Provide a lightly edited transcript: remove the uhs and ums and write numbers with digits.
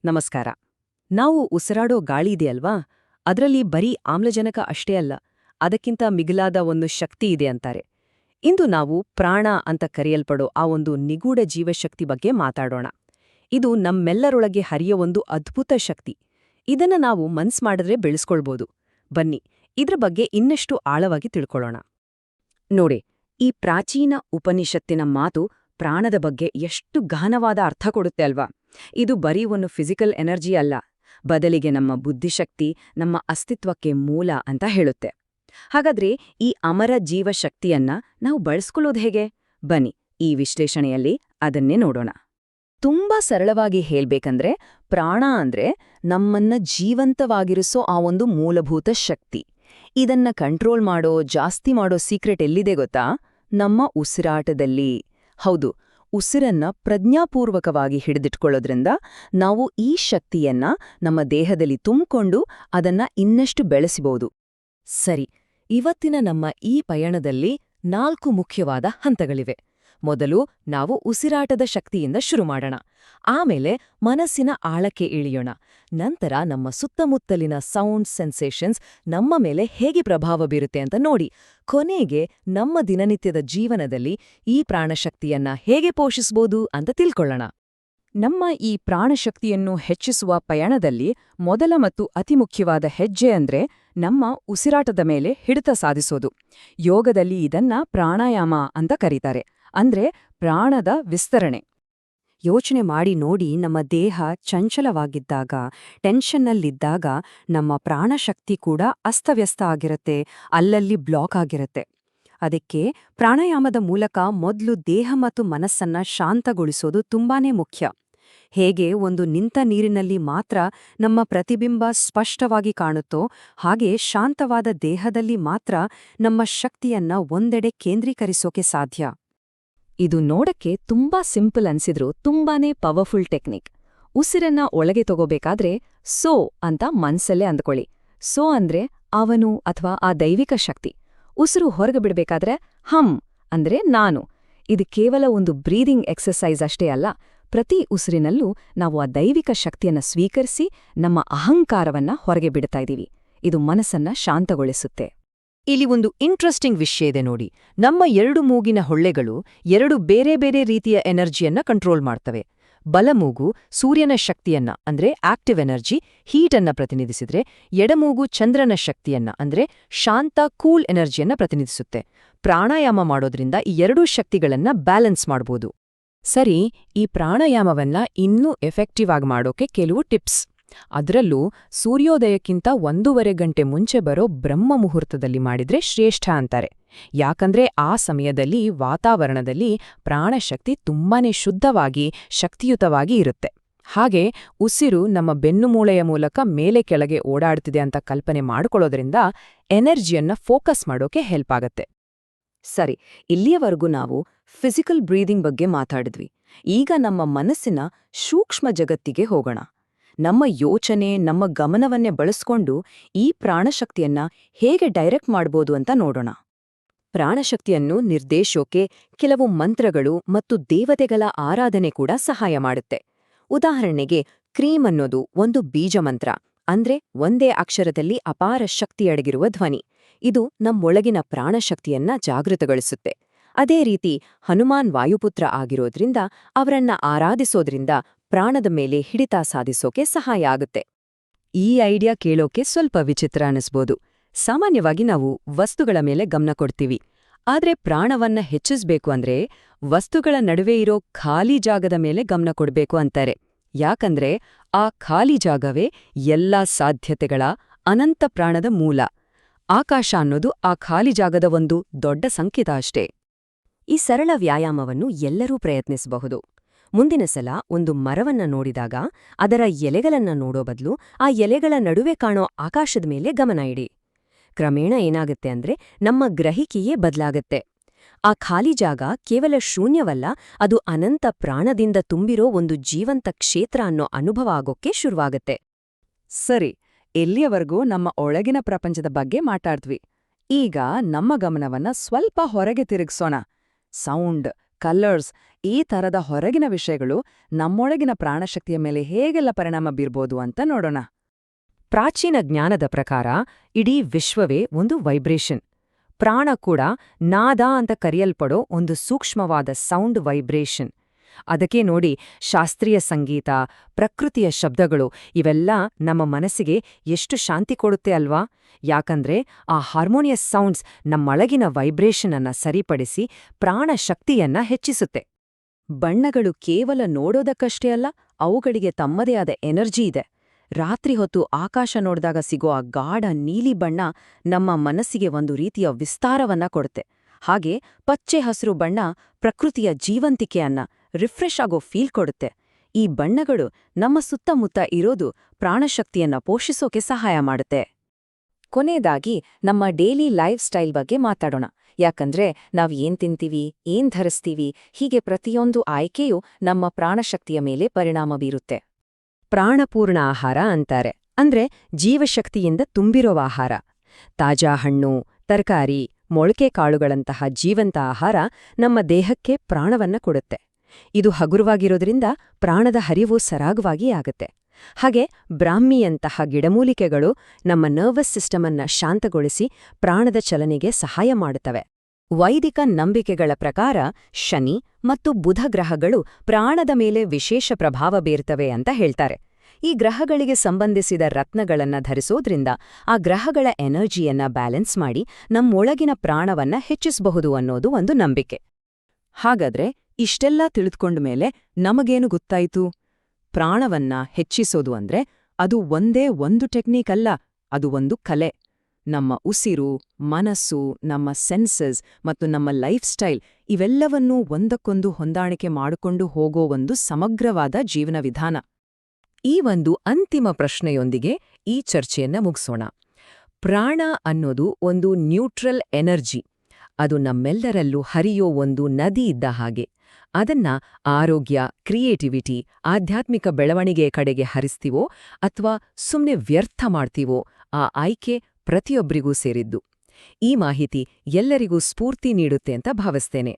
ನಮಸ್ಕಾರ. ನಾವು ಉಸಿರಾಡೋ ಗಾಳಿ ಇದೆಯಲ್ವಾ, ಅದರಲ್ಲಿ ಬರೀ ಆಮ್ಲಜನಕ ಅಷ್ಟೇ ಅಲ್ಲ, ಅದಕ್ಕಿಂತ ಮಿಗಿಲಾದ ಒಂದು ಶಕ್ತಿ ಇದೆ ಅಂತಾರೆ. ಇಂದು ನಾವು ಪ್ರಾಣ ಅಂತ ಕರೆಯಲ್ಪಡೋ ಆ ಒಂದು ನಿಗೂಢ ಜೀವಶಕ್ತಿ ಬಗ್ಗೆ ಮಾತಾಡೋಣ. ಇದು ನಮ್ಮೆಲ್ಲರೊಳಗೆ ಹರಿಯೋ ಒಂದು ಅದ್ಭುತ ಶಕ್ತಿ. ಇದನ್ನ ನಾವು ಮನ್ಸ್ ಮಾಡಿದ್ರೆ ಬೆಳೆಸ್ಕೊಳ್ಬೋದು. ಬನ್ನಿ, ಇದ್ರ ಬಗ್ಗೆ ಇನ್ನಷ್ಟು ಆಳವಾಗಿ ತಿಳ್ಕೊಳ್ಳೋಣ. ನೋಡಿ, ಈ ಪ್ರಾಚೀನ ಉಪನಿಷತ್ತಿನ ಮಾತು ಪ್ರಾಣದ ಬಗ್ಗೆ ಎಷ್ಟು ಗಹನವಾದ ಅರ್ಥ ಕೊಡುತ್ತೆ ಅಲ್ವಾ. ಇದು ಬರೀ ಒಂದು ಫಿಸಿಕಲ್ ಎನರ್ಜಿ ಅಲ್ಲ, ಬದಲಿಗೆ ನಮ್ಮ ಬುದ್ಧಿಶಕ್ತಿ, ನಮ್ಮ ಅಸ್ತಿತ್ವಕ್ಕೆ ಮೂಲ ಅಂತ ಹೇಳುತ್ತೆ. ಹಾಗಾದ್ರೆ ಈ ಅಮರ ಜೀವಶಕ್ತಿಯನ್ನ ನಾವು ಬಳಸ್ಕೊಳ್ಳೋದು ಹೇಗೆ? ಬನ್ನಿ, ಈ ವಿಶ್ಲೇಷಣೆಯಲ್ಲಿ ಅದನ್ನೇ ನೋಡೋಣ. ತುಂಬಾ ಸರಳವಾಗಿ ಹೇಳ್ಬೇಕಂದ್ರೆ, ಪ್ರಾಣ ಅಂದ್ರೆ ನಮ್ಮನ್ನ ಜೀವಂತವಾಗಿರಿಸೋ ಆ ಒಂದು ಮೂಲಭೂತ ಶಕ್ತಿ. ಇದನ್ನ ಕಂಟ್ರೋಲ್ ಮಾಡೋ, ಜಾಸ್ತಿ ಮಾಡೋ ಸೀಕ್ರೆಟ್ ಎಲ್ಲಿದೆ ಗೊತ್ತಾ? ನಮ್ಮ ಉಸಿರಾಟದಲ್ಲಿ. ಹೌದು, ಉಸಿರನ್ನ ಪ್ರಜ್ಞಾಪೂರ್ವಕವಾಗಿ ಹಿಡಿದಿಟ್ಕೊಳ್ಳೋದ್ರಿಂದ ನಾವು ಈ ಶಕ್ತಿಯನ್ನ ನಮ್ಮ ದೇಹದಲ್ಲಿ ತುಂಬಿಕೊಂಡು ಅದನ್ನ ಇನ್ನಷ್ಟು ಬೆಳೆಸಬಹುದು. ಸರಿ, ಇವತ್ತಿನ ನಮ್ಮ ಈ ಪಯಣದಲ್ಲಿ 4 ಮುಖ್ಯವಾದ ಹಂತಗಳಿವೆ. ಮೊದಲು ನಾವು ಉಸಿರಾಟದ ಶಕ್ತಿಯಿಂದ ಶುರು ಮಾಡೋಣ. ಆಮೇಲೆ ಮನಸ್ಸಿನ ಆಳಕ್ಕೆ ಇಳಿಯೋಣ. ನಂತರ ನಮ್ಮ ಸುತ್ತಮುತ್ತಲಿನ ಸೌಂಡ್ ಸೆನ್ಸೇಷನ್ಸ್ ನಮ್ಮ ಮೇಲೆ ಹೇಗೆ ಪ್ರಭಾವ ಬೀರುತ್ತೆ ಅಂತ ನೋಡಿ. ಕೊನೆಗೆ ನಮ್ಮ ದಿನನಿತ್ಯದ ಜೀವನದಲ್ಲಿ ಈ ಪ್ರಾಣಶಕ್ತಿಯನ್ನ ಹೇಗೆ ಪೋಷಿಸಬಹುದು ಅಂತ ತಿಳ್ಕೊಳ್ಳೋಣ. ನಮ್ಮ ಈ ಪ್ರಾಣಶಕ್ತಿಯನ್ನು ಹೆಚ್ಚಿಸುವ ಪಯಣದಲ್ಲಿ ಮೊದಲ ಮತ್ತು ಅತಿ ಮುಖ್ಯವಾದ ಹೆಜ್ಜೆ ಅಂದ್ರೆ ನಮ್ಮ ಉಸಿರಾಟದ ಮೇಲೆ ಹಿಡಿತ ಸಾಧಿಸೋದು. ಯೋಗದಲ್ಲಿ ಇದನ್ನ ಪ್ರಾಣಾಯಾಮ ಅಂತ ಕರೀತಾರೆ, ಅಂದ್ರೆ ಪ್ರಾಣದ ವಿಸ್ತರಣೆ. ಯೋಚನೆ ಮಾಡಿ ನೋಡಿ, ನಮ್ಮ ದೇಹ ಚಂಚಲವಾಗಿದ್ದಾಗ, ಟೆನ್ಷನ್ನಲ್ಲಿದ್ದಾಗ ನಮ್ಮ ಪ್ರಾಣಶಕ್ತಿ ಕೂಡ ಅಸ್ತವ್ಯಸ್ತ ಆಗಿರುತ್ತೆ, ಅಲ್ಲಲ್ಲಿ ಬ್ಲಾಕ್ ಆಗಿರುತ್ತೆ. ಅದಕ್ಕೆ ಪ್ರಾಣಾಯಾಮದ ಮೂಲಕ ಮೊದಲು ದೇಹ ಮತ್ತು ಮನಸ್ಸನ್ನ ಶಾಂತಗೊಳಿಸೋದು ತುಂಬಾನೇ ಮುಖ್ಯ. ಹೇಗೆ ಒಂದು ನಿಂತ ನೀರಿನಲ್ಲಿ ಮಾತ್ರ ನಮ್ಮ ಪ್ರತಿಬಿಂಬ ಸ್ಪಷ್ಟವಾಗಿ ಕಾಣುತ್ತೋ, ಹಾಗೆ ಶಾಂತವಾದ ದೇಹದಲ್ಲಿ ಮಾತ್ರ ನಮ್ಮ ಶಕ್ತಿಯನ್ನ ಒಂದೆಡೆ ಕೇಂದ್ರೀಕರಿಸೋಕೆ ಸಾಧ್ಯ. ಇದು ನೋಡಕ್ಕೆ ತುಂಬಾ ಸಿಂಪಲ್ ಅನ್ಸಿದ್ರೂ ತುಂಬಾನೇ ಪವರ್ಫುಲ್ ಟೆಕ್ನಿಕ್. ಉಸಿರನ್ನ ಒಳಗೆ ತಗೋಬೇಕಾದ್ರೆ ಸೋ ಅಂತ ಮನ್ಸಲ್ಲೇ ಅಂದ್ಕೊಳ್ಳಿ. ಸೋ ಅಂದ್ರೆ ಅವನು ಅಥವಾ ಆ ದೈವಿಕ ಶಕ್ತಿ. ಉಸಿರು ಹೊರಗೆ ಬಿಡಬೇಕಾದ್ರೆ ಹಮ್ ಅಂದ್ರೆ ನಾನು. ಇದು ಕೇವಲ ಒಂದು ಬ್ರೀದಿಂಗ್ ಎಕ್ಸರ್ಸೈಸ್ ಅಷ್ಟೇ ಅಲ್ಲ, ಪ್ರತಿ ಉಸಿರಿನಲ್ಲೂ ನಾವು ಆ ದೈವಿಕ ಶಕ್ತಿಯನ್ನ ಸ್ವೀಕರಿಸಿ ನಮ್ಮ ಅಹಂಕಾರವನ್ನ ಹೊರಗೆ ಬಿಡ್ತಾ ಇದೀವಿ. ಇದು ಮನಸ್ಸನ್ನ ಶಾಂತಗೊಳಿಸುತ್ತೆ. ಇಲ್ಲಿ ಒಂದು ಇಂಟ್ರೆಸ್ಟಿಂಗ್ ವಿಷಯ ಇದೆ ನೋಡಿ. ನಮ್ಮ 2 ಮೂಗಿನ ಹೊಳ್ಳೆಗಳು 2 ಬೇರೆ ಬೇರೆ ರೀತಿಯ ಎನರ್ಜಿಯನ್ನ ಕಂಟ್ರೋಲ್ ಮಾಡ್ತವೆ. ಬಲಮೂಗು ಸೂರ್ಯನ ಶಕ್ತಿಯನ್ನ ಅಂದ್ರೆ ಆಕ್ಟಿವ್ ಎನರ್ಜಿ, ಹೀಟನ್ನ ಪ್ರತಿನಿಧಿಸಿದ್ರೆ, ಎಡಮೂಗು ಚಂದ್ರನ ಶಕ್ತಿಯನ್ನ ಅಂದ್ರೆ ಶಾಂತ ಕೂಲ್ ಎನರ್ಜಿಯನ್ನ ಪ್ರತಿನಿಧಿಸುತ್ತೆ. ಪ್ರಾಣಾಯಾಮ ಮಾಡೋದ್ರಿಂದ ಈ 2 ಶಕ್ತಿಗಳನ್ನ ಬ್ಯಾಲೆನ್ಸ್ ಮಾಡ್ಬೋದು. ಸರಿ, ಈ ಪ್ರಾಣಾಯಾಮವನ್ನ ಇನ್ನೂ ಎಫೆಕ್ಟಿವ್ ಆಗಿ ಮಾಡೋಕೆ ಕೆಲವು ಟಿಪ್ಸ್. ಅದರಲ್ಲೂ ಸೂರ್ಯೋದಯಕ್ಕಿಂತ 1.5 ಗಂಟೆ ಮುಂಚೆ ಬರೋ ಬ್ರಹ್ಮ ಮುಹೂರ್ತದಲ್ಲಿ ಮಾಡಿದ್ರೆ ಶ್ರೇಷ್ಠ ಅಂತಾರೆ. ಯಾಕಂದ್ರೆ ಆ ಸಮಯದಲ್ಲಿ ವಾತಾವರಣದಲ್ಲಿ ಪ್ರಾಣಶಕ್ತಿ ತುಂಬಾನೇ ಶುದ್ಧವಾಗಿ, ಶಕ್ತಿಯುತವಾಗಿ ಇರುತ್ತೆ. ಹಾಗೆ ಉಸಿರು ನಮ್ಮ ಬೆನ್ನುಮೂಳೆಯ ಮೂಲಕ ಮೇಲೆ ಕೆಳಗೆ ಓಡಾಡ್ತಿದೆ ಅಂತ ಕಲ್ಪನೆ ಮಾಡ್ಕೊಳ್ಳೋದ್ರಿಂದ ಎನರ್ಜಿಯನ್ನ ಫೋಕಸ್ ಮಾಡೋಕೆ ಹೆಲ್ಪ್ ಆಗತ್ತೆ. ಸರಿ, ಇಲ್ಲಿಯವರೆಗೂ ನಾವು ಫಿಸಿಕಲ್ ಬ್ರೀದಿಂಗ್ ಬಗ್ಗೆ ಮಾತಾಡಿದ್ವಿ. ಈಗ ನಮ್ಮ ಮನಸ್ಸಿನ ಸೂಕ್ಷ್ಮ ಜಗತ್ತಿಗೆ ಹೋಗೋಣ. ನಮ್ಮ ಯೋಚನೆ, ನಮ್ಮ ಗಮನವನ್ನೇ ಬಳಸ್ಕೊಂಡು ಈ ಪ್ರಾಣಶಕ್ತಿಯನ್ನ ಹೇಗೆ ಡೈರೆಕ್ಟ್ ಮಾಡ್ಬೋದು ಅಂತ ನೋಡೋಣ. ಪ್ರಾಣಶಕ್ತಿಯನ್ನು ನಿರ್ದೇಶೋಕೆ ಕೆಲವು ಮಂತ್ರಗಳು ಮತ್ತು ದೇವತೆಗಳ ಆರಾಧನೆ ಕೂಡ ಸಹಾಯ ಮಾಡುತ್ತೆ. ಉದಾಹರಣೆಗೆ, ಕ್ರೀಮ್ ಅನ್ನೋದು ಒಂದು ಬೀಜ ಮಂತ್ರ, ಅಂದ್ರೆ ಒಂದೇ ಅಕ್ಷರದಲ್ಲಿ ಅಪಾರ ಶಕ್ತಿಯಡಗಿರುವ ಧ್ವನಿ. ಇದು ನಮ್ಮೊಳಗಿನ ಪ್ರಾಣಶಕ್ತಿಯನ್ನ ಜಾಗೃತಗೊಳಿಸುತ್ತೆ. ಅದೇ ರೀತಿ ಹನುಮಾನ್ ವಾಯುಪುತ್ರ ಆಗಿರೋದ್ರಿಂದ ಅವರನ್ನ ಆರಾಧಿಸೋದ್ರಿಂದ ಪ್ರಾಣದ ಮೇಲೆ ಹಿಡಿತ ಸಾಧಿಸೋಕೆ ಸಹಾಯ ಆಗುತ್ತೆ. ಈ ಐಡಿಯಾ ಕೇಳೋಕೆ ಸ್ವಲ್ಪ ವಿಚಿತ್ರ ಅನಿಸ್ಬೋದು. ಸಾಮಾನ್ಯವಾಗಿ ನಾವು ವಸ್ತುಗಳ ಮೇಲೆ ಗಮನ ಕೊಡ್ತೀವಿ. ಆದ್ರೆ ಪ್ರಾಣವನ್ನ ಹೆಚ್ಚಿಸ್ಬೇಕು ಅಂದ್ರೆ ವಸ್ತುಗಳ ನಡುವೆ ಇರೋ ಖಾಲಿ ಜಾಗದ ಮೇಲೆ ಗಮನ ಕೊಡ್ಬೇಕು ಅಂತಾರೆ. ಯಾಕಂದ್ರೆ ಆ ಖಾಲಿ ಜಾಗವೇ ಎಲ್ಲಾ ಸಾಧ್ಯತೆಗಳ ಅನಂತ ಪ್ರಾಣದ ಮೂಲ. ಆಕಾಶ ಅನ್ನೋದು ಆ ಖಾಲಿ ಜಾಗದ ಒಂದು ದೊಡ್ಡ ಸಂಕೇತ ಅಷ್ಟೇ. ಈ ಸರಳ ವ್ಯಾಯಾಮವನ್ನು ಎಲ್ಲರೂ ಪ್ರಯತ್ನಿಸಬಹುದು. ಮುಂದಿನ ಸಲ ಒಂದು ಮರವನ್ನ ನೋಡಿದಾಗ ಅದರ ಎಲೆಗಳನ್ನ ನೋಡೋ ಬದಲು ಆ ಎಲೆಗಳ ನಡುವೆ ಕಾಣೋ ಆಕಾಶದ ಮೇಲೆ ಗಮನ ಇಡಿ. ಕ್ರಮೇಣ ಏನಾಗುತ್ತೆ ಅಂದ್ರೆ ನಮ್ಮ ಗ್ರಹಿಕೆಯೇ ಬದಲಾಗತ್ತೆ. ಆ ಖಾಲಿ ಜಾಗ ಕೇವಲ ಶೂನ್ಯವಲ್ಲ, ಅದು ಅನಂತ ಪ್ರಾಣದಿಂದ ತುಂಬಿರೋ ಒಂದು ಜೀವಂತ ಕ್ಷೇತ್ರ ಅನ್ನೋ ಅನುಭವ ಆಗೋಕ್ಕೆ ಶುರುವಾಗತ್ತೆ. ಸರಿ, ಎಲ್ಲಿಯವರೆಗೂ ನಮ್ಮ ಒಳಗಿನ ಪ್ರಪಂಚದ ಬಗ್ಗೆ ಮಾತಾಡ್ದ್ವಿ. ಈಗ ನಮ್ಮ ಗಮನವನ್ನ ಸ್ವಲ್ಪ ಹೊರಗೆ ತಿರುಗಿಸೋಣ. ಸೌಂಡ್, ಕಲರ್ಸ್, ಈ ಥರದ ಹೊರಗಿನ ವಿಷಯಗಳು ನಮ್ಮೊಳಗಿನ ಪ್ರಾಣಶಕ್ತಿಯ ಮೇಲೆ ಹೇಗೆಲ್ಲ ಪರಿಣಾಮ ಬೀರ್ಬೋದು ಅಂತ ನೋಡೋಣ. ಪ್ರಾಚೀನ ಜ್ಞಾನದ ಪ್ರಕಾರ ಇಡೀ ವಿಶ್ವವೇ ಒಂದು ವೈಬ್ರೇಷನ್. ಪ್ರಾಣ ಕೂಡ ನಾದ ಅಂತ ಕರೆಯಲ್ಪಡೋ ಒಂದು ಸೂಕ್ಷ್ಮವಾದ ಸೌಂಡ್ ವೈಬ್ರೇಷನ್. ಅದಕ್ಕೆ ನೋಡಿ, ಶಾಸ್ತ್ರೀಯ ಸಂಗೀತ, ಪ್ರಕೃತಿಯ ಶಬ್ದಗಳು ಇವೆಲ್ಲ ನಮ್ಮ ಮನಸ್ಸಿಗೆ ಎಷ್ಟು ಶಾಂತಿ ಕೊಡುತ್ತೆ ಅಲ್ವಾ? ಯಾಕಂದ್ರೆ ಆ ಹಾರ್ಮೋನಿಯಸ್ ಸೌಂಡ್ಸ್ ನಮ್ಮೊಳಗಿನ ವೈಬ್ರೇಷನ್ ಅನ್ನ ಸರಿಪಡಿಸಿ ಪ್ರಾಣ ಶಕ್ತಿಯನ್ನ ಹೆಚ್ಚಿಸುತ್ತೆ. ಬಣ್ಣಗಳು ಕೇವಲ ನೋಡೋದಕ್ಕಷ್ಟೇ ಅಲ್ಲ, ಅವುಗಳಿಗೆ ತಮ್ಮದೇ ಆದ ಎನರ್ಜಿ ಇದೆ. ರಾತ್ರಿ ಹೊತ್ತು ಆಕಾಶ ನೋಡಿದಾಗ ಸಿಗೋ ಆ ಗಾಢ ನೀಲಿ ಬಣ್ಣ ನಮ್ಮ ಮನಸ್ಸಿಗೆ ಒಂದು ರೀತಿಯ ವಿಸ್ತಾರವನ್ನ ಕೊಡುತ್ತೆ. ಹಾಗೆ ಪಚ್ಚೆ ಹಸಿರು ಬಣ್ಣ ಪ್ರಕೃತಿಯ ಜೀವಂತಿಕೆಯನ್ನ, ರಿಫ್ರೆಶ್ ಆಗೋ ಫೀಲ್ ಕೊಡುತ್ತೆ. ಈ ಬಣ್ಣಗಳು ನಮ್ಮ ಸುತ್ತಮುತ್ತ ಇರೋದು ಪ್ರಾಣಶಕ್ತಿಯನ್ನ ಪೋಷಿಸೋಕೆ ಸಹಾಯ ಮಾಡುತ್ತೆ. ಕೊನೆಯದಾಗಿ ನಮ್ಮ ಡೈಲಿ ಲೈಫ್ ಸ್ಟೈಲ್ ಬಗ್ಗೆ ಮಾತಾಡೋಣ. ಯಾಕಂದ್ರೆ ನಾವ್ ಏನ್ ತಿಂತೀವಿ, ಏನ್ ಧರಿಸ್ತೀವಿ, ಹೀಗೆ ಪ್ರತಿಯೊಂದು ಆಯ್ಕೆಯೂ ನಮ್ಮ ಪ್ರಾಣಶಕ್ತಿಯ ಮೇಲೆ ಪರಿಣಾಮ ಬೀರುತ್ತೆ. ಪ್ರಾಣಪೂರ್ಣ ಆಹಾರ ಅಂತಾರೆ, ಅಂದ್ರೆ ಜೀವಶಕ್ತಿಯಿಂದ ತುಂಬಿರುವ ಆಹಾರ. ತಾಜಾ ಹಣ್ಣು, ತರಕಾರಿ, ಮೊಳಕೆ ಕಾಳುಗಳಂತಹ ಜೀವಂತ ಆಹಾರ ನಮ್ಮ ದೇಹಕ್ಕೆ ಪ್ರಾಣವನ್ನ ಕೊಡುತ್ತೆ. ಇದು ಹಗುರವಾಗಿರೋದ್ರಿಂದ ಪ್ರಾಣದ ಹರಿವು ಸರಾಗವಾಗಿ ಆಗುತ್ತೆ. ಹಾಗೆ ಬ್ರಾಹ್ಮಿಯಂತಹ ಗಿಡಮೂಲಿಕೆಗಳು ನಮ್ಮ ನರ್ವಸ್ ಸಿಸ್ಟಮನ್ನ ಶಾಂತಗೊಳಿಸಿ ಪ್ರಾಣದ ಚಲನೆಗೆ ಸಹಾಯ ಮಾಡುತ್ತವೆ. ವೈದಿಕ ನಂಬಿಕೆಗಳ ಪ್ರಕಾರ ಶನಿ ಮತ್ತು ಬುಧ ಗ್ರಹಗಳು ಪ್ರಾಣದ ಮೇಲೆ ವಿಶೇಷ ಪ್ರಭಾವ ಬೀರ್ತವೆ ಅಂತ ಹೇಳ್ತಾರೆ. ಈ ಗ್ರಹಗಳಿಗೆ ಸಂಬಂಧಿಸಿದ ರತ್ನಗಳನ್ನ ಧರಿಸೋದ್ರಿಂದ ಆ ಗ್ರಹಗಳ ಎನರ್ಜಿಯನ್ನ ಬ್ಯಾಲೆನ್ಸ್ ಮಾಡಿ ನಮ್ಮೊಳಗಿನ ಪ್ರಾಣವನ್ನ ಹೆಚ್ಚಿಸಬಹುದು ಅನ್ನೋದು ಒಂದು ನಂಬಿಕೆ. ಹಾಗಾದ್ರೆ ಇಷ್ಟೆಲ್ಲ ತಿಳಿದುಕೊಂಡ್ಮೇಲೆ ನಮಗೇನು ಗೊತ್ತಾಯ್ತು? ಪ್ರಾಣವನ್ನ ಹೆಚ್ಚಿಸೋದು ಅಂದ್ರೆ ಅದು ಒಂದೇ ಒಂದು ಟೆಕ್ನಿಕ್ ಅಲ್ಲ, ಅದು ಒಂದು ಕಲೆ. ನಮ್ಮ ಉಸಿರು, ಮನಸ್ಸು, ನಮ್ಮ ಸೆನ್ಸಸ್ ಮತ್ತು ನಮ್ಮ ಲೈಫ್ ಸ್ಟೈಲ್ ಇವೆಲ್ಲವನ್ನೂ ಒಂದಕ್ಕೊಂದು ಹೊಂದಾಣಿಕೆ ಮಾಡಿಕೊಂಡು ಹೋಗೋ ಒಂದು ಸಮಗ್ರವಾದ ಜೀವನ ವಿಧಾನ. ಈ ಒಂದು ಅಂತಿಮ ಪ್ರಶ್ನೆಯೊಂದಿಗೆ ಈ ಚರ್ಚೆಯನ್ನ ಮುಗಿಸೋಣ. ಪ್ರಾಣ ಅನ್ನೋದು ಒಂದು ನ್ಯೂಟ್ರಲ್ ಎನರ್ಜಿ. ಅದು ನಮ್ಮೆಲ್ಲರಲ್ಲೂ ಹರಿಯೋ ಒಂದು ನದಿ ಇದ್ದ ಹಾಗೆ. ಅದನ್ನ ಆರೋಗ್ಯ, ಕ್ರಿಯೇಟಿವಿಟಿ, ಆಧ್ಯಾತ್ಮಿಕ ಬೆಳವಣಿಗೆ ಕಡೆಗೆ ಹರಿಸ್ತೀವೋ ಅಥವಾ ಸುಮ್ನೆ ವ್ಯರ್ಥ ಮಾಡ್ತೀವೋ, ಆ ಆಯ್ಕೆ ಪ್ರತಿಯೊಬ್ಬರಿಗೂ ಸೇರಿದ್ದು. ಈ ಮಾಹಿತಿ ಎಲ್ಲರಿಗೂ ಸ್ಫೂರ್ತಿ ನೀಡುತ್ತೆ ಅಂತ ಭಾವಿಸ್ತೇನೆ.